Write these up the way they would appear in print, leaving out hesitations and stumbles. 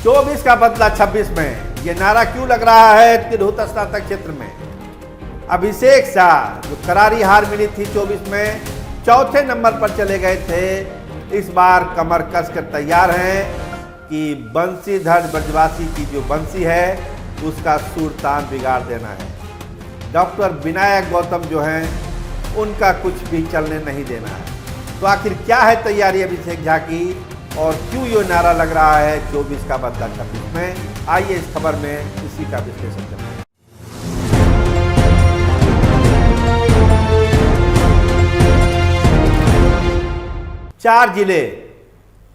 24 का बदला 26 में, ये नारा क्यों लग रहा है तिरहुत स्नातक क्षेत्र में? अभिषेक शाह जो करारी हार मिली थी 24 में, चौथे नंबर पर चले गए थे, इस बार कमर कसकर तैयार हैं कि बंसीधर ब्रजवासी की जो बंसी है उसका सुर तान बिगाड़ देना है। डॉक्टर विनायक गौतम जो हैं उनका कुछ भी चलने नहीं देना है। तो आखिर क्या है तैयारी अभिषेक झा की और क्यों ये नारा लग रहा है 24 का बदला 26 में? आइए इस खबर में इसी का विश्लेषण करते हैं। 4 जिले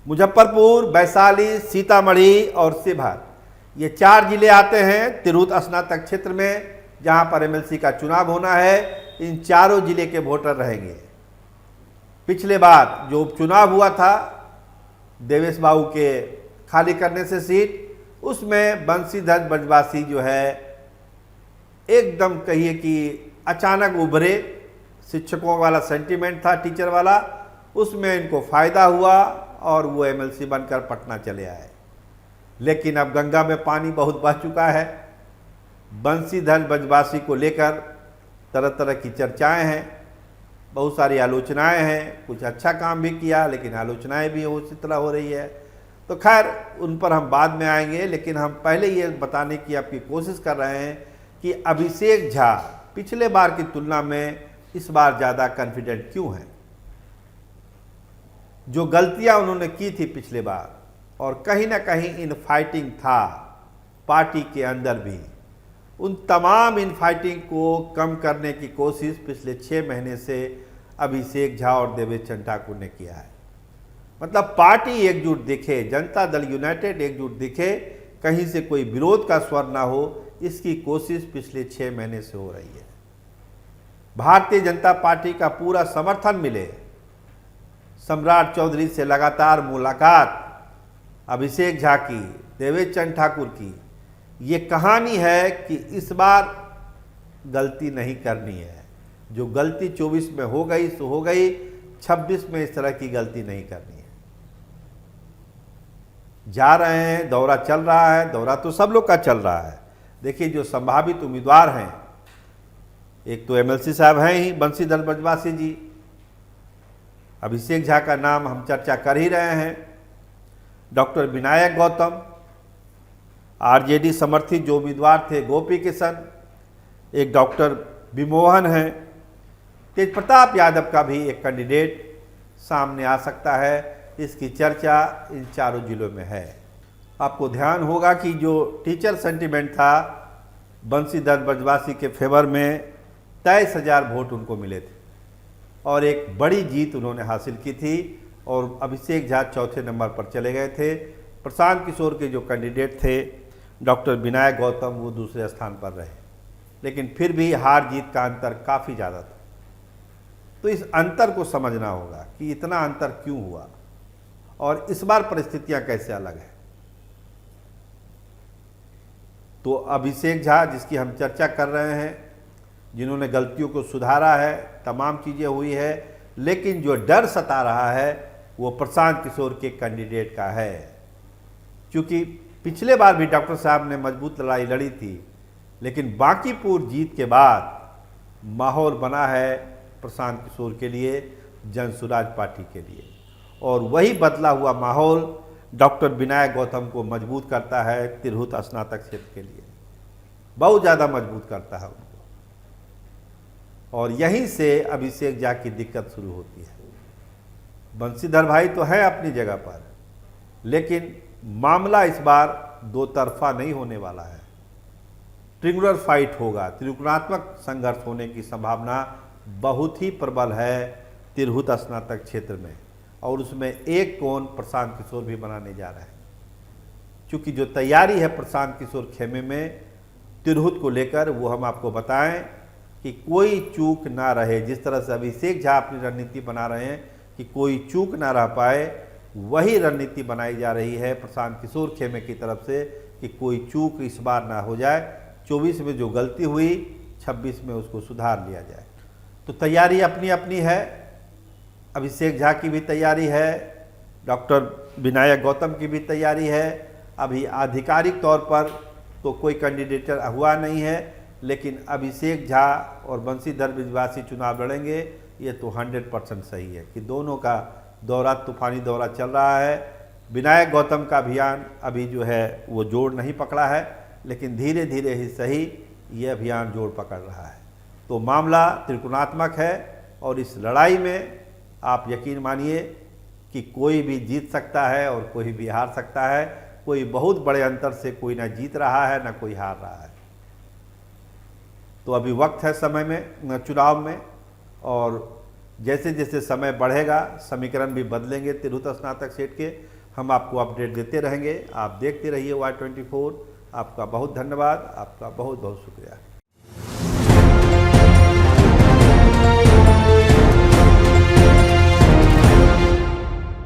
मुजफ्फरपुर, वैशाली, सीतामढ़ी और शिवहर, ये 4 जिले आते हैं तिरहुत स्नातक क्षेत्र में, जहां पर एमएलसी का चुनाव होना है। इन चारों जिले के वोटर रहेंगे। पिछले बार जो उपचुनाव हुआ था देवेश बाबू के खाली करने से सीट, उसमें बंसीधर ब्रजवासी जो है एकदम कहिए कि अचानक उभरे। शिक्षकों वाला सेंटीमेंट था, टीचर वाला, उसमें इनको फायदा हुआ और वो एमएलसी बनकर पटना चले आए। लेकिन अब गंगा में पानी बहुत बह चुका है। बंसीधर ब्रजवासी को लेकर तरह तरह की चर्चाएं हैं, बहुत सारी आलोचनाएं हैं। कुछ अच्छा काम भी किया लेकिन आलोचनाएं भी उसी तरह हो रही है। तो खैर उन पर हम बाद में आएंगे, लेकिन हम पहले ये बताने की आपकी कोशिश कर रहे हैं कि अभिषेक झा पिछले बार की तुलना में इस बार ज़्यादा कॉन्फिडेंट क्यों हैं। जो गलतियां उन्होंने की थी पिछले बार, और कहीं ना कहीं इन फाइटिंग था पार्टी के अंदर भी, उन तमाम इन फाइटिंग को कम करने की कोशिश पिछले 6 महीने से अभिषेक झा और देवेश चंद्र ठाकुर ने किया है। मतलब पार्टी एकजुट दिखे, जनता दल यूनाइटेड एकजुट दिखे, कहीं से कोई विरोध का स्वर ना हो, इसकी कोशिश पिछले 6 महीने से हो रही है। भारतीय जनता पार्टी का पूरा समर्थन मिले। सम्राट चौधरी से लगातार मुलाकात अभिषेक झा की, देवेश चंद्र ठाकुर की, ये कहानी है कि इस बार गलती नहीं करनी है। जो गलती 24 में हो गई सो हो गई, 26 में इस तरह की गलती नहीं करनी है। जा रहे हैं, दौरा चल रहा है, दौरा तो सब लोग का चल रहा है। देखिए जो संभावित उम्मीदवार हैं, एक तो एमएलसी साहब हैं ही बंसीधर ब्रजवासी जी, अभिषेक झा का नाम हम चर्चा कर ही रहे हैं, डॉक्टर विनायक गौतम, आरजेडी समर्थित जो उम्मीदवार थे गोपी किशन, एक डॉक्टर विमोहन हैं, तेज प्रताप यादव का भी एक कैंडिडेट सामने आ सकता है। इसकी चर्चा इन चारों जिलों में है। आपको ध्यान होगा कि जो टीचर सेंटीमेंट था बंसीधर ब्रजवासी के फेवर में 23,000 वोट उनको मिले थे और एक बड़ी जीत उन्होंने हासिल की थी, और अभिषेक झा चौथे नंबर पर चले गए थे। प्रशांत किशोर के जो कैंडिडेट थे डॉक्टर विनायक गौतम, वो दूसरे स्थान पर रहे, लेकिन फिर भी हार जीत का अंतर काफ़ी ज़्यादा था। तो इस अंतर को समझना होगा कि इतना अंतर क्यों हुआ और इस बार परिस्थितियां कैसे अलग हैं। तो अभिषेक झा जिसकी हम चर्चा कर रहे हैं, जिन्होंने गलतियों को सुधारा है, तमाम चीज़ें हुई है, लेकिन जो डर सता रहा है वो प्रशांत किशोर के कैंडिडेट का है। क्योंकि पिछले बार भी डॉक्टर साहब ने मजबूत लड़ाई लड़ी थी, लेकिन बांकीपुर जीत के बाद माहौल बना है प्रशांत किशोर के लिए, जनसुराज पार्टी के लिए, और वही बदला हुआ माहौल डॉक्टर विनायक गौतम को मजबूत करता है तिरहुत स्नातक क्षेत्र के लिए, बहुत ज़्यादा मजबूत करता है उनको, और यहीं से अभिषेक झा की दिक्कत शुरू होती है। बंसीधर भाई तो है अपनी जगह पर, लेकिन मामला इस बार दो तरफा नहीं होने वाला है, ट्रिंगुलर फाइट होगा, त्रिकोणात्मक संघर्ष होने की संभावना बहुत ही प्रबल है तिरहुत स्नातक क्षेत्र में, और उसमें एक कोण प्रशांत किशोर भी बनाने जा रहा है। क्योंकि जो तैयारी है प्रशांत किशोर खेमे में तिरहुत को लेकर, वो हम आपको बताएं कि कोई चूक ना रहे। जिस तरह से अभिषेक झा अपनी रणनीति बना रहे हैं कि कोई चूक ना रह पाए, वही रणनीति बनाई जा रही है प्रशांत किशोर खेमे की तरफ से कि कोई चूक इस बार ना हो जाए। 24 में जो गलती हुई 26 में उसको सुधार लिया जाए। तो तैयारी अपनी अपनी है, अभिषेक झा की भी तैयारी है, डॉक्टर विनायक गौतम की भी तैयारी है, अभी आधिकारिक तौर पर तो कोई कैंडिडेटर हुआ नहीं है, लेकिन अभिषेक झा और बंशीधर ब्रिजवासी चुनाव लड़ेंगे, ये तो 100% सही है कि दोनों का दौरा, तूफानी दौरा चल रहा है। विनायक गौतम का अभियान अभी जो है वो जोर नहीं पकड़ा है, लेकिन धीरे धीरे ही सही ये अभियान जोर पकड़ रहा है। तो मामला त्रिकोणात्मक है और इस लड़ाई में आप यकीन मानिए कि कोई भी जीत सकता है और कोई भी हार सकता है। कोई बहुत बड़े अंतर से कोई ना जीत रहा है ना कोई हार रहा है। तो अभी वक्त है समय में, चुनाव में, और जैसे जैसे समय बढ़ेगा समीकरण भी बदलेंगे तिरहुत स्नातक सीट के। हम आपको अपडेट देते रहेंगे। आप देखते रहिए Y24। आपका बहुत धन्यवाद, आपका बहुत बहुत शुक्रिया।